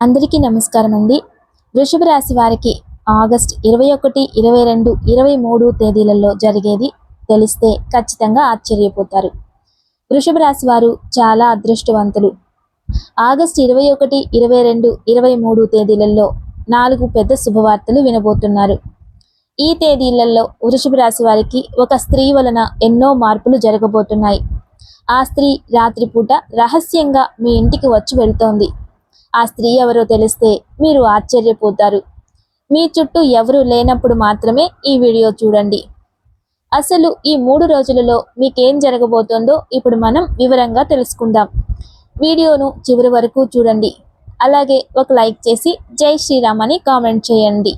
అందరికీ నమస్కారం అండి. వృషభ రాశి వారికి ఆగస్ట్ 21, 22, 23 తేదీలలో జరిగేది తెలిస్తే ఖచ్చితంగా ఆశ్చర్యపోతారు. వృషభ రాశి వారు చాలా అదృష్టవంతులు. ఆగస్ట్ 21, 22, 23 తేదీలలో 4 పెద్ద శుభవార్తలు వినబోతున్నారు. ఈ తేదీలలో వృషభ రాశి వారికి ఒక స్త్రీ వలన ఎన్నో మార్పులు జరగబోతున్నాయి. ఆ స్త్రీ రాత్రిపూట రహస్యంగా మీ ఇంటికి వచ్చి వెళ్తోంది. ఆ స్త్రీ ఎవరో తెలిస్తే మీరు ఆశ్చర్యపోతారు. మీ చుట్టూ ఎవరు లేనప్పుడు మాత్రమే ఈ వీడియో చూడండి. అసలు ఈ 3 రోజులలో మీకేం జరగబోతోందో ఇప్పుడు మనం వివరంగా తెలుసుకుందాం. వీడియోను చివరి వరకు చూడండి. అలాగే ఒక లైక్ చేసి జై శ్రీరామ్ అని కామెంట్ చేయండి.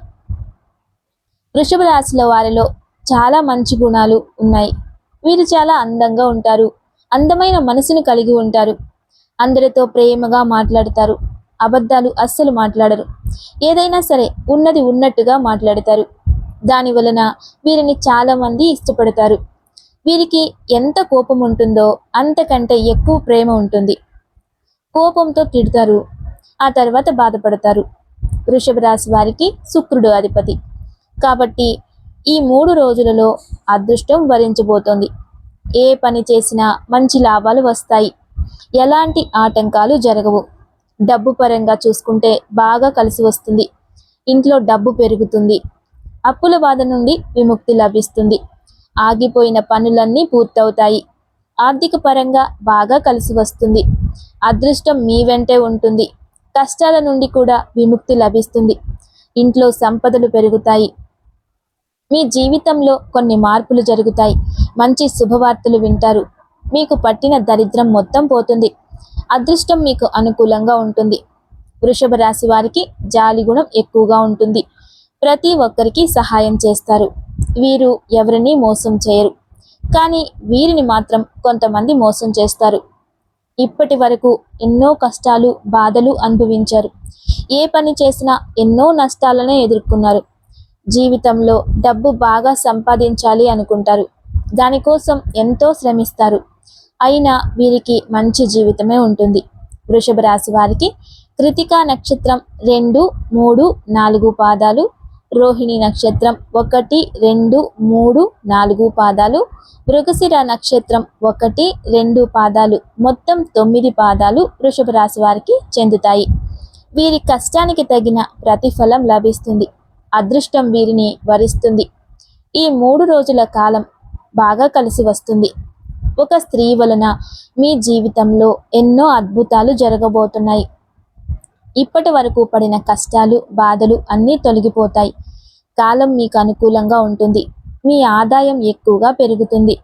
వృషభ రాశిలో వారిలో చాలా మంచి గుణాలు ఉన్నాయి. వీరు చాలా అందంగా ఉంటారు. అందమైన మనసును కలిగి ఉంటారు. అందరితో ప్రేమగా మాట్లాడతారు. అబద్ధాలు అస్సలు మాట్లాడరు. ఏదైనా సరే ఉన్నది ఉన్నట్టుగా మాట్లాడతారు. దాని వలన వీరిని చాలా మంది ఇష్టపడతారు. వీరికి ఎంత కోపం ఉంటుందో అంతకంటే ఎక్కువ ప్రేమ ఉంటుంది. కోపంతో తిడతారు, ఆ తర్వాత బాధపడతారు. వృషభ రాశి వారికి శుక్రుడు అధిపతి కాబట్టి ఈ 3 రోజులలో అదృష్టం వరించబోతోంది. ఏ పని చేసినా మంచి లాభాలు వస్తాయి. ఎలాంటి ఆటంకాలు జరగవు. డబ్బు పరంగా చూసుకుంటే బాగా కలిసి వస్తుంది. ఇంట్లో డబ్బు పెరుగుతుంది. అప్పుల బాధ నుండి విముక్తి లభిస్తుంది. ఆగిపోయిన పనులన్నీ పూర్తవుతాయి. ఆర్థిక పరంగా బాగా కలిసి వస్తుంది. అదృష్టం మీ వెంటే ఉంటుంది. కష్టాల నుండి కూడా విముక్తి లభిస్తుంది. ఇంట్లో సంపదలు పెరుగుతాయి. మీ జీవితంలో కొన్ని మార్పులు జరుగుతాయి. మంచి శుభవార్తలు వింటారు. మీకు పట్టిన దరిద్రం మొత్తం పోతుంది. అదృష్టం మీకు అనుకూలంగా ఉంటుంది. వృషభ రాశి వారికి జాలి గుణం ఎక్కువగా ఉంటుంది. ప్రతి ఒక్కరికి సహాయం చేస్తారు. వీరు ఎవరిని మోసం చేయరు. కానీ వీరిని మాత్రం కొంతమంది మోసం చేస్తారు. ఇప్పటి వరకు ఎన్నో కష్టాలు బాధలు అనుభవించారు. ఏ పని చేసినా ఎన్నో నష్టాలనే ఎదుర్కొన్నారు. జీవితంలో డబ్బు బాగా సంపాదించాలి అనుకుంటారు. దానికోసం ఎంతో శ్రమిస్తారు. అయినా వీరికి మంచి జీవితమే ఉంటుంది. వృషభ రాశి వారికి కృతికా నక్షత్రం 2, 3, 4 పాదాలు, రోహిణి నక్షత్రం 1, 2, 3, 4 పాదాలు, మృగశిర నక్షత్రం 1, 2 పాదాలు, మొత్తం 9 పాదాలు వృషభ రాశి వారికి చెందుతాయి. వీరి కష్టానికి తగిన ప్రతిఫలం లభిస్తుంది. అదృష్టం వీరిని వరిస్తుంది. ఈ 3 రోజుల కాలం బాగా కలిసి వస్తుంది. ఒక స్త్రీ వలన మీ జీవితంలో ఎన్నో అద్భుతాలు జరగబోతున్నాయి. ఇప్పటి వరకు పడిన కష్టాలు బాధలు అన్నీ తొలగిపోతాయి. కాలం మీకు అనుకూలంగా ఉంటుంది. మీ ఆదాయం ఎక్కువగా పెరుగుతుంది.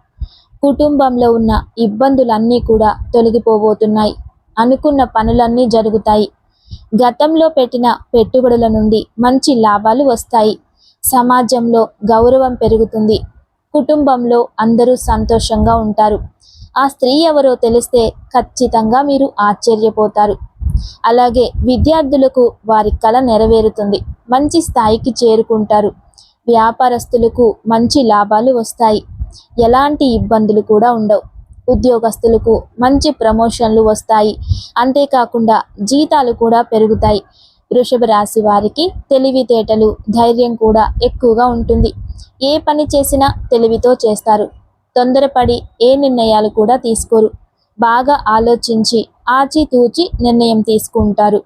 కుటుంబంలో ఉన్న ఇబ్బందులన్నీ కూడా తొలగిపోబోతున్నాయి. అనుకున్న పనులన్నీ జరుగుతాయి. గతంలో పెట్టిన పెట్టుబడుల నుండి మంచి లాభాలు వస్తాయి. సమాజంలో గౌరవం పెరుగుతుంది. కుటుంబంలో అందరూ సంతోషంగా ఉంటారు. ఆ స్త్రీ ఎవరో తెలిస్తే ఖచ్చితంగా మీరు ఆశ్చర్యపోతారు. అలాగే విద్యార్థులకు వారి కల నెరవేరుతుంది. మంచి స్థాయికి చేరుకుంటారు. వ్యాపారస్తులకు మంచి లాభాలు వస్తాయి. ఎలాంటి ఇబ్బందులు కూడా ఉండవు. ఉద్యోగస్తులకు మంచి ప్రమోషన్లు వస్తాయి. అంతేకాకుండా జీతాలు కూడా పెరుగుతాయి. వృషభ రాశి వారికి తెలివితేటలు ధైర్యం కూడా ఎక్కువగా ఉంటుంది. ఏ పని చేసినా తెలివితో చేస్తారు. తొందరపడి ఏ నిర్ణయాలు కూడా తీసుకోరు. బాగా ఆలోచించి ఆచితూచి నిర్ణయం తీసుకుంటారు.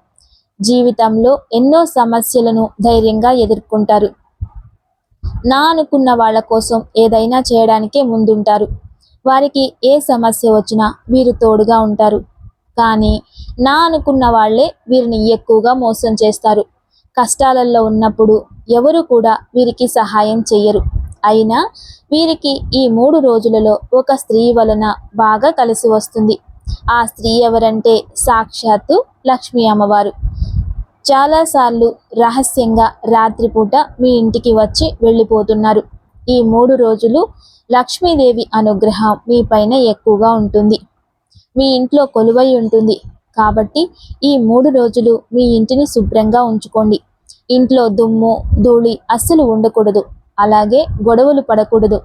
జీవితంలో ఎన్నో సమస్యలను ధైర్యంగా ఎదుర్కొంటారు. నా అనుకున్న వాళ్ళ కోసం ఏదైనా చేయడానికే ముందుంటారు. వారికి ఏ సమస్య వచ్చినా వీరు తోడుగా ఉంటారు. కానీ నా అనుకున్న వాళ్ళే వీరిని ఎక్కువగా మోసం చేస్తారు. కష్టాలలో ఉన్నప్పుడు ఎవరు కూడా వీరికి సహాయం చెయ్యరు. అయినా వీరికి ఈ 3 రోజులలో ఒక స్త్రీ వలన బాగా కలిసి వస్తుంది. ఆ స్త్రీ ఎవరంటే సాక్షాత్తు లక్ష్మీ అమ్మవారు. చాలాసార్లు రహస్యంగా రాత్రిపూట మీ ఇంటికి వచ్చి వెళ్ళిపోతున్నారు. ఈ 3 రోజులు లక్ష్మీదేవి అనుగ్రహం మీ పైన ఎక్కువగా ఉంటుంది. మీ ఇంట్లో కొలువై ఉంటుంది. కాబట్టి ఈ 3 రోజులు మీ ఇంటిని శుభ్రంగా ఉంచుకోండి. ఇంట్లో దుమ్ము ధూళి అస్సలు ఉండకూడదు. అలాగే గొడవలు పడకూడదు.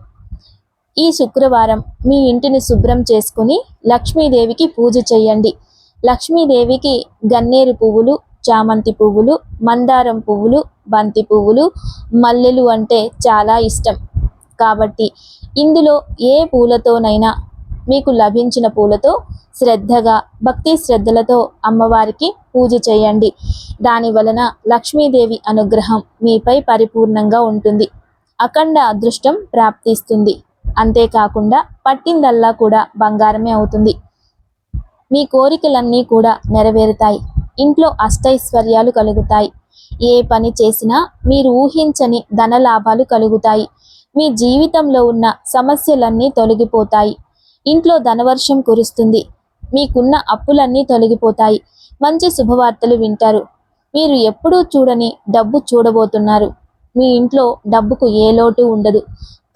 ఈ శుక్రవారం మీ ఇంటిని శుభ్రం చేసుకుని లక్ష్మీదేవికి పూజ చేయండి. లక్ష్మీదేవికి గన్నేరు పువ్వులు చామంతి పువ్వులు, మందారం పువ్వులు, బంతి పువ్వులు, మల్లెలు అంటే చాలా ఇష్టం. కాబట్టి ఇందులో ఏ పూలతోనైనా మీకు లభించిన పూలతో శ్రద్ధగా భక్తి శ్రద్ధలతో అమ్మవారికి పూజ చేయండి. దాని వలన లక్ష్మీదేవి అనుగ్రహం మీపై పరిపూర్ణంగా ఉంటుంది. అఖండ అదృష్టం ప్రాప్తిస్తుంది. అంతేకాకుండా పట్టిందల్లా కూడా బంగారమే అవుతుంది. మీ కోరికలన్నీ కూడా నెరవేరుతాయి. ఇంట్లో అష్టైశ్వర్యాలు కలుగుతాయి. ఏ పని చేసినా మీరు ఊహించని ధన లాభాలు కలుగుతాయి. మీ జీవితంలో ఉన్న సమస్యలన్నీ తొలగిపోతాయి. ఇంట్లో ధనవర్షం కురుస్తుంది. మీకున్న అప్పులన్నీ తొలగిపోతాయి. మంచి శుభవార్తలు వింటారు. మీరు ఎప్పుడూ చూడని డబ్బు చూడబోతున్నారు. మీ ఇంట్లో డబ్బుకు ఏ లోటు ఉండదు.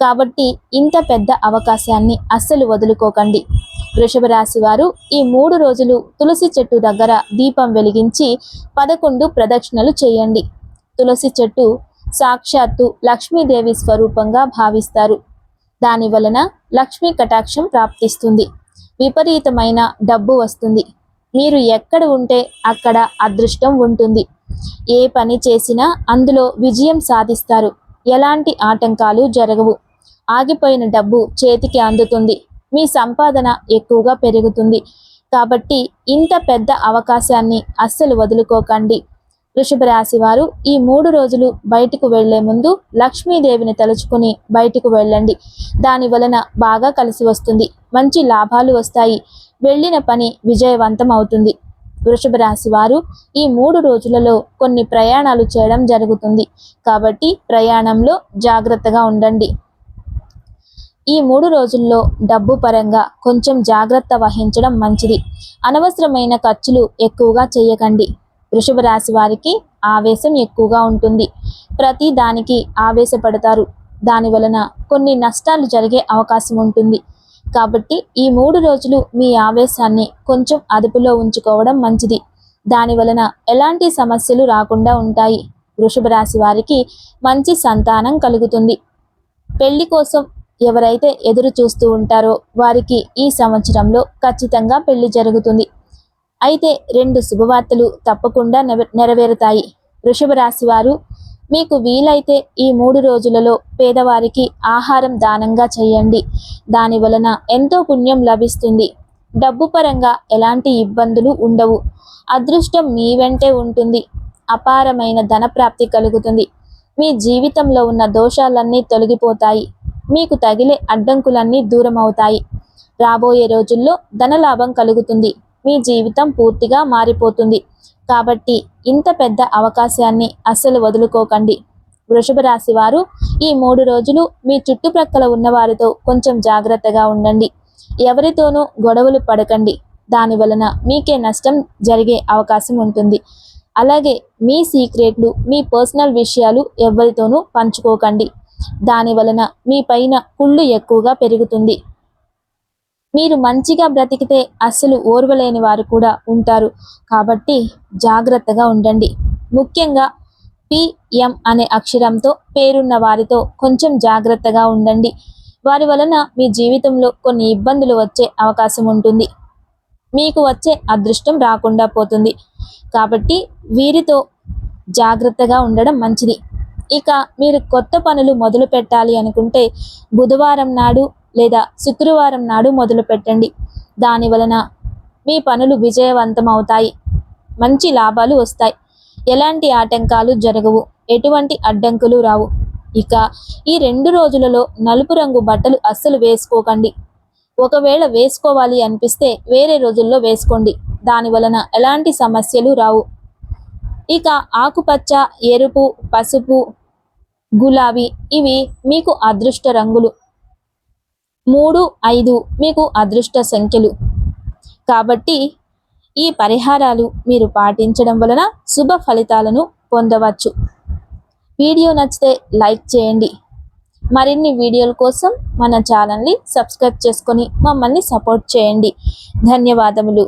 కాబట్టి ఇంత పెద్ద అవకాశాన్ని అస్సలు వదులుకోకండి. వృషభ రాశి వారు ఈ 3 రోజులు తులసి చెట్టు దగ్గర దీపం వెలిగించి 11 ప్రదక్షిణలు చేయండి. తులసి చెట్టు సాక్షాత్తు లక్ష్మీదేవి స్వరూపంగా భావిస్తారు. దాని వలన లక్ష్మీ కటాక్షం ప్రాప్తిస్తుంది. విపరీతమైన డబ్బు వస్తుంది. మీరు ఎక్కడ ఉంటే అక్కడ అదృష్టం ఉంటుంది. ఏ పని చేసినా అందులో విజయం సాధిస్తారు. ఎలాంటి ఆటంకాలు జరగవు. ఆగిపోయిన డబ్బు చేతికి అందుతుంది. మీ సంపాదన ఎక్కువగా పెరుగుతుంది. కాబట్టి ఇంత పెద్ద అవకాశాన్ని అస్సలు వదులుకోకండి. వృషభ రాశి వారు ఈ 3 రోజులు బయటకు వెళ్లే ముందు లక్ష్మీదేవిని తలుచుకుని బయటకు వెళ్ళండి. దాని వలన బాగా కలిసి వస్తుంది. మంచి లాభాలు వస్తాయి. వెళ్ళిన పని విజయవంతం అవుతుంది. వృషభ రాశి వారు ఈ 3 రోజులలో కొన్ని ప్రయాణాలు చేయడం జరుగుతుంది. కాబట్టి ప్రయాణంలో జాగ్రత్తగా ఉండండి. ఈ 3 రోజుల్లో డబ్బు పరంగా కొంచెం జాగ్రత్త వహించడం మంచిది. అనవసరమైన ఖర్చులు ఎక్కువగా చేయకండి. వృషభ రాశి వారికి ఆవేశం ఎక్కువగా ఉంటుంది. ప్రతి దానికి ఆవేశపడతారు. దాని వలన కొన్ని నష్టాలు జరిగే అవకాశం ఉంటుంది. కాబట్టి ఈ 3 రోజులు మీ ఆవేశాన్ని కొంచెం అదుపులో ఉంచుకోవడం మంచిది. దాని వలన ఎలాంటి సమస్యలు రాకుండా ఉంటాయి. వృషభ రాశి వారికి మంచి సంతానం కలుగుతుంది. పెళ్లి కోసం ఎవరైతే ఎదురు చూస్తూ ఉంటారో వారికి ఈ సంవత్సరంలో ఖచ్చితంగా పెళ్లి జరుగుతుంది. అయితే 2 శుభవార్తలు తప్పకుండా నెరవేరుతాయి. వృషభ రాశి వారు మీకు వీలైతే ఈ 3 రోజులలో పేదవారికి ఆహారం దానంగా చేయండి. దాని వలన ఎంతో పుణ్యం లభిస్తుంది. డబ్బు పరంగా ఎలాంటి ఇబ్బందులు ఉండవు. అదృష్టం మీ వెంటే ఉంటుంది. అపారమైన ధన ప్రాప్తి కలుగుతుంది. మీ జీవితంలో ఉన్న దోషాలన్నీ తొలగిపోతాయి. మీకు తగిలే అడ్డంకులన్నీ దూరం అవుతాయి. రాబోయే రోజుల్లో ధనలాభం కలుగుతుంది. మీ జీవితం పూర్తిగా మారిపోతుంది. కాబట్టి ఇంత పెద్ద అవకాశాన్ని అస్సలు వదులుకోకండి. వృషభ రాశి వారు ఈ 3 రోజులు మీ చుట్టుప్రక్కల ఉన్న వారితో కొంచెం జాగ్రత్తగా ఉండండి. ఎవరితోనూ గొడవలు పడకండి. దాని వలన మీకే నష్టం జరిగే అవకాశం ఉంటుంది. అలాగే మీ సీక్రెట్లు, మీ పర్సనల్ విషయాలు ఎవరితోనూ పంచుకోకండి. దాని వలన మీ పైన కుళ్ళు ఎక్కువగా పెరుగుతుంది. మీరు మంచిగా బ్రతికితే అస్సలు ఓర్వలేని వారు కూడా ఉంటారు. కాబట్టి జాగ్రత్తగా ఉండండి. ముఖ్యంగా PM అనే అక్షరంతో పేరున్న వారితో కొంచెం జాగ్రత్తగా ఉండండి. వారి వలన మీ జీవితంలో కొన్ని ఇబ్బందులు వచ్చే అవకాశం ఉంటుంది. మీకు వచ్చే అదృష్టం రాకుండా పోతుంది. కాబట్టి వీరితో జాగ్రత్తగా ఉండడం మంచిది. ఇక మీరు కొత్త పనులు మొదలు పెట్టాలి అనుకుంటే బుధవారం నాడు లేదా శుక్రవారం నాడు మొదలు పెట్టండి. దాని వలన మీ పనులు విజయవంతం అవుతాయి. మంచి లాభాలు వస్తాయి. ఎలాంటి ఆటంకాలు జరగవు. ఎటువంటి అడ్డంకులు రావు. ఇక ఈ 2 రోజులలో నలుపు రంగు బట్టలు అస్సలు వేసుకోకండి. ఒకవేళ వేసుకోవాలి అనిపిస్తే వేరే రోజుల్లో వేసుకోండి. దాని వలన ఎలాంటి సమస్యలు రావు. ఇక ఆకుపచ్చ, ఎరుపు, పసుపు, గులాబీ ఇవి మీకు అదృష్ట రంగులు. 3, 5 మీకు అదృష్ట సంఖ్యలు. కాబట్టి ఈ పరిహారాలు మీరు పాటించడం వలన శుభ ఫలితాలను పొందవచ్చు. వీడియో నచ్చితే లైక్ చేయండి. మరిన్ని వీడియోల కోసం మన ఛానల్ని సబ్స్క్రైబ్ చేసుకొని మమ్మల్ని సపోర్ట్ చేయండి. ధన్యవాదములు.